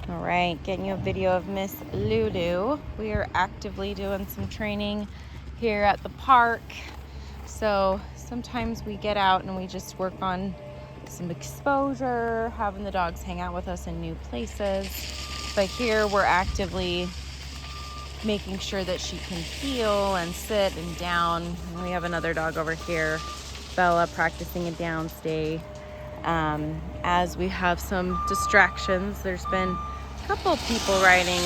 All right, getting you a video of Miss Lulu. We are actively doing some training here at the park. So sometimes we get out and we just work on some exposure, having the dogs hang out with us in new places. But here we're actively making sure that she can heel and sit and down. And we have another dog over here, Bella, practicing a down stay. As we have some distractions, there's been a couple of people riding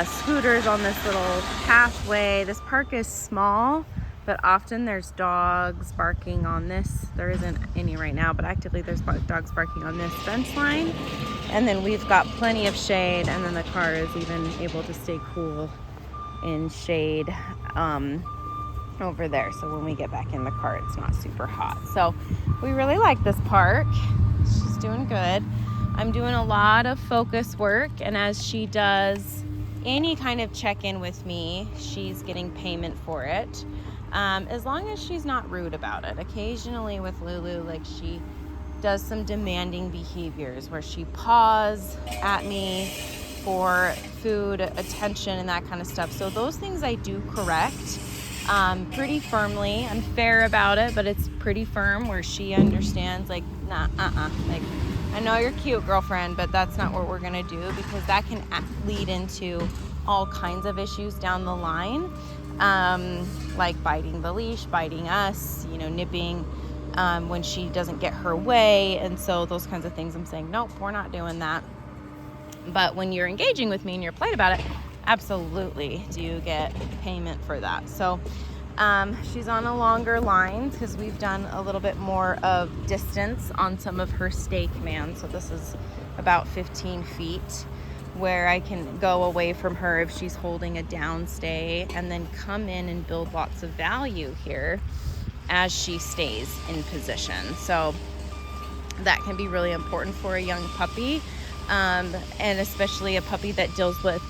scooters on this little pathway. This park is small, but often there's dogs barking on this. There isn't any right now, but actively there's dogs barking on this fence line. And then we've got plenty of shade, and then the car is even able to stay cool in shade over there. So when we get back in the car, it's not super hot. So we really like this park. She's doing good. I'm doing a lot of focus work, and as she does any kind of check-in with me, she's getting payment for it. As long as she's not rude about it. Occasionally with Lulu, like, she does some demanding behaviors where she paws at me for food, attention, and that kind of stuff. So those things I do correct pretty firmly. I'm fair about it, but it's pretty firm where she understands, like, nah, like, I know you're cute, girlfriend, but that's not what we're gonna do, because that can lead into all kinds of issues down the line, like biting the leash, biting us, nipping when she doesn't get her way. And so those kinds of things, I'm saying, nope, we're not doing that. But when you're engaging with me and you're polite about it, absolutely do you get payment for that. So she's on a longer line because we've done a little bit more of distance on some of her stay commands. So this is about 15 feet where I can go away from her if she's holding a down stay, and then come in and build lots of value here as she stays in position. So that can be really important for a young puppy, and especially a puppy that deals with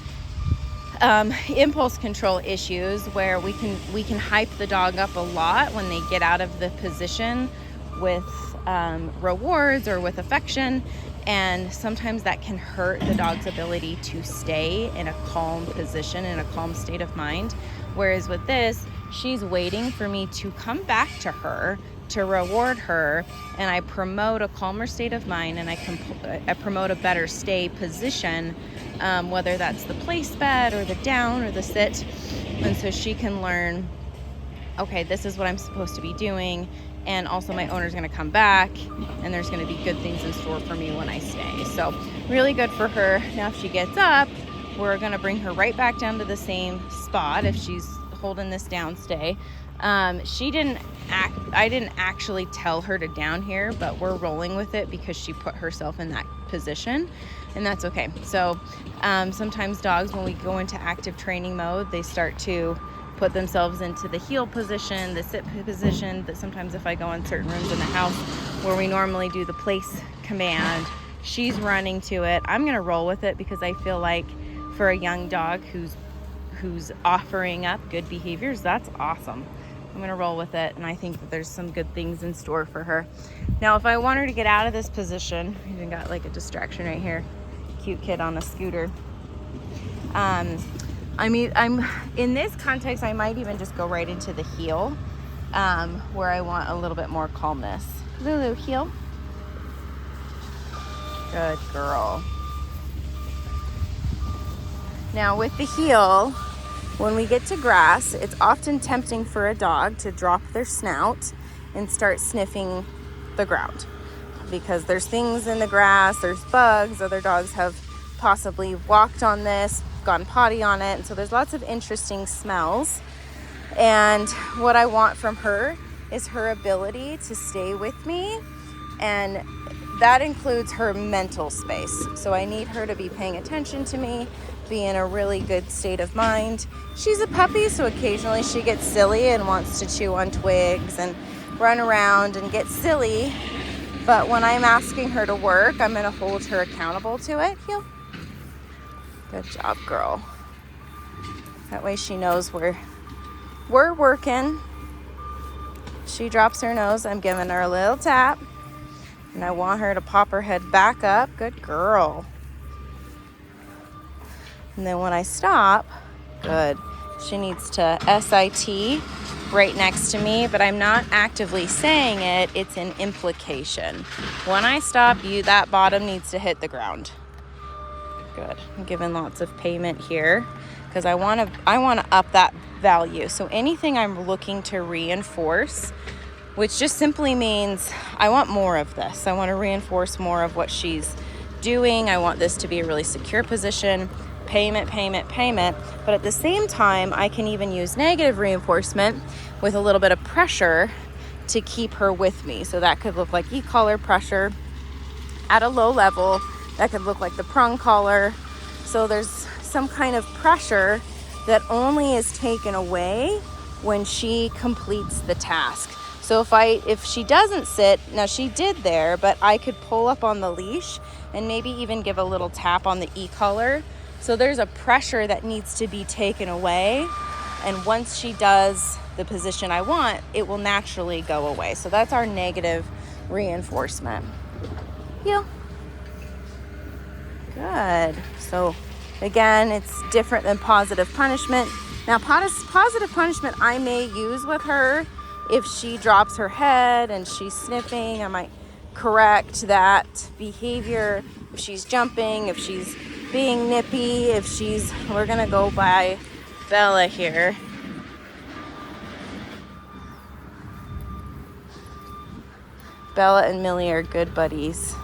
impulse control issues, where we can hype the dog up a lot when they get out of the position with rewards or with affection, and sometimes that can hurt the dog's ability to stay in a calm position, in a calm state of mind. Whereas with this, she's waiting for me to come back to her, to reward her, and I promote a calmer state of mind, and I promote a better stay position, whether that's the place bed or the down or the sit. And so she can learn, okay, this is what I'm supposed to be doing, and also my owner's going to come back, and there's going to be good things in store for me when I stay. So really good for her. Now if she gets up, we're going to bring her right back down to the same spot if she's holding this down stay. I didn't actually tell her to down here, but we're rolling with it because she put herself in that position, and that's okay. So sometimes dogs, when we go into active training mode, they start to put themselves into the heel position, the sit position. That sometimes if I go in certain rooms in the house where we normally do the place command, she's running to it. I'm gonna roll with it because I feel like for a young dog who's offering up good behaviors, that's awesome. I'm gonna roll with it, and I think that there's some good things in store for her. Now, if I want her to get out of this position, even got like a distraction right here, cute kid on a scooter. I'm in this context, I might even just go right into the heel, where I want a little bit more calmness. Lulu, heel. Good girl. Now with the heel, when we get to grass, it's often tempting for a dog to drop their snout and start sniffing the ground, because there's things in the grass, there's bugs, other dogs have possibly walked on this, gone potty on it, and so there's lots of interesting smells. And what I want from her is her ability to stay with me, and that includes her mental space. So I need her to be paying attention to me, be in a really good state of mind. She's a puppy, so occasionally she gets silly and wants to chew on twigs and run around and get silly. But when I'm asking her to work, I'm going to hold her accountable to it. Heel. Good job, girl. That way she knows we're working. She drops her nose, I'm giving her a little tap. And I want her to pop her head back up. Good girl. And then when I stop, good. She needs to SIT right next to me, but I'm not actively saying it. It's an implication. When I stop, that bottom needs to hit the ground. Good. I'm giving lots of payment here because I want to up that value. So anything I'm looking to reinforce, which just simply means I want more of this. I want to reinforce more of what she's doing. I want this to be a really secure position. Payment, payment, payment. But at the same time, I can even use negative reinforcement with a little bit of pressure to keep her with me. So that could look like e-collar pressure at a low level. That could look like the prong collar. So there's some kind of pressure that only is taken away when she completes the task. So if she doesn't sit, now she did there, but I could pull up on the leash and maybe even give a little tap on the e-collar. So there's a pressure that needs to be taken away. And once she does the position I want, it will naturally go away. So that's our negative reinforcement. Yeah. Good. So again, it's different than positive punishment. Now, positive punishment I may use with her if she drops her head and she's sniffing. I might correct that behavior. If she's jumping, if she's being nippy, we're gonna go by Bella here. Bella and Millie are good buddies.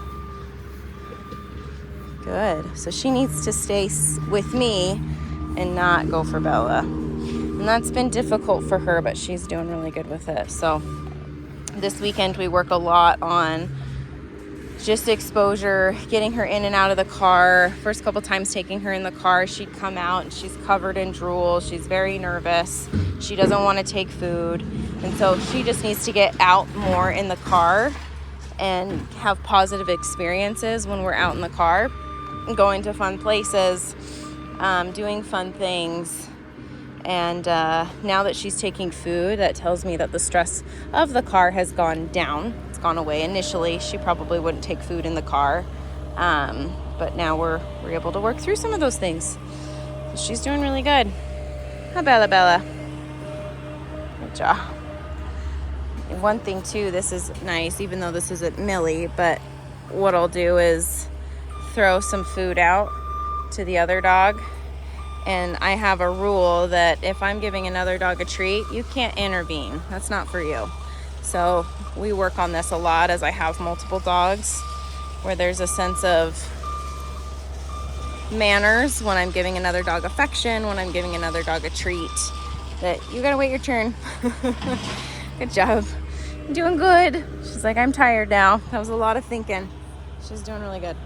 Good. So she needs to stay with me and not go for Bella. And that's been difficult for her, but she's doing really good with it. So this weekend we work a lot on just exposure, getting her in and out of the car. First couple times taking her in the car, she'd come out and she's covered in drool. She's very nervous. She doesn't want to take food. And so she just needs to get out more in the car and have positive experiences when we're out in the car, going to fun places, doing fun things. And now that she's taking food, that tells me that the stress of the car has gone down. It's gone away. Initially, she probably wouldn't take food in the car. But now we're able to work through some of those things. So she's doing really good. Hi, Bella. Good job. And one thing too, this is nice, even though this isn't Millie, but what I'll do is throw some food out to the other dog. And I have a rule that if I'm giving another dog a treat, you can't intervene. That's not for you. So we work on this a lot as I have multiple dogs, where there's a sense of manners when I'm giving another dog affection, when I'm giving another dog a treat, that you gotta wait your turn. Good job. I'm doing good. She's like, I'm tired now. That was a lot of thinking. She's doing really good.